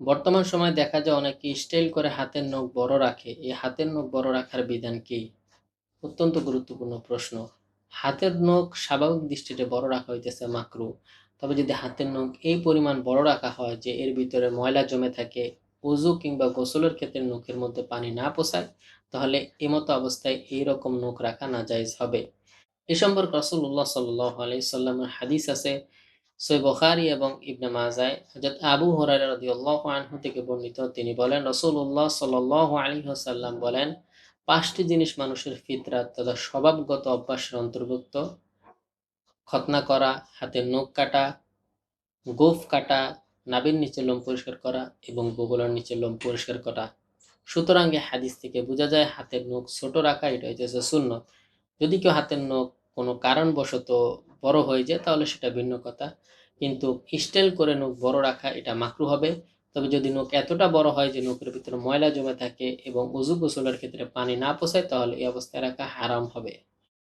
বর্তমান সময়ে দেখা যায় অনেকে স্টাইল করে হাতের নখ বড় রাখে। এই হাতের নখ বড় রাখার বিধান কি? অত্যন্ত গুরুত্বপূর্ণ প্রশ্ন। হাতের নখ স্বাভাবিক দৃষ্টিতে বড় রাখা হইতেছে মাকরুহ। তবে যদি হাতের নখ এই পরিমাণ বড় রাখা হয় যে এর ভিতরে ময়লা জমে থাকে, ওযু কিংবা গোসলের ক্ষেত্রে নখের মধ্যে পানি না পৌঁছায়, তাহলে এমতো অবস্থায় এইরকম নখ রাখা নাজায়েজ হবে। এ সম্পর্কে রাসূলুল্লাহ সাল্লাল্লাহু আলাইহি সাল্লামের হাদিস আছে সহিহ বুখারী এবং ইবনে মাজায়। হযরত আবু হুরায়রা রাদিয়াল্লাহু আনহু থেকে বর্ণিত, তিনি বলেন রাসূলুল্লাহ সাল্লাল্লাহু আলাইহি ওয়াসাল্লাম বলেন, ৫টি জিনিস মানুষের ফিতরাত তথা স্বভাবগত অভ্যাসের অন্তর্ভুক্ত: খতনা করা, হাতের নখ কাটা, গোঁফ কাটা, নাভির নিচে লোম পরিষ্কার করা এবং বগলের নিচে লোম পরিষ্কার করা। সুতরাং এই হাদিস থেকে বোঝা যায় হাতের নখ ছোট রাখা এটা হইতেছে সুন্নত। যদি কেউ হাতের নখ কোনো কারণবশত বড় হয়ে যায় তাহলে সেটা ভিন্ন কথা, কিন্তু স্টাইল করে নখ বড় রাখা এটা মাকরুহ হবে। তবে যদি নখ এতটা বড় হয় যে নখের ভিতরে ময়লা জমে থাকে এবং অজু গোসলের ক্ষেত্রে পানি না পৌঁছায়, তাহলে এই অবস্থায় রাখা হারাম হবে।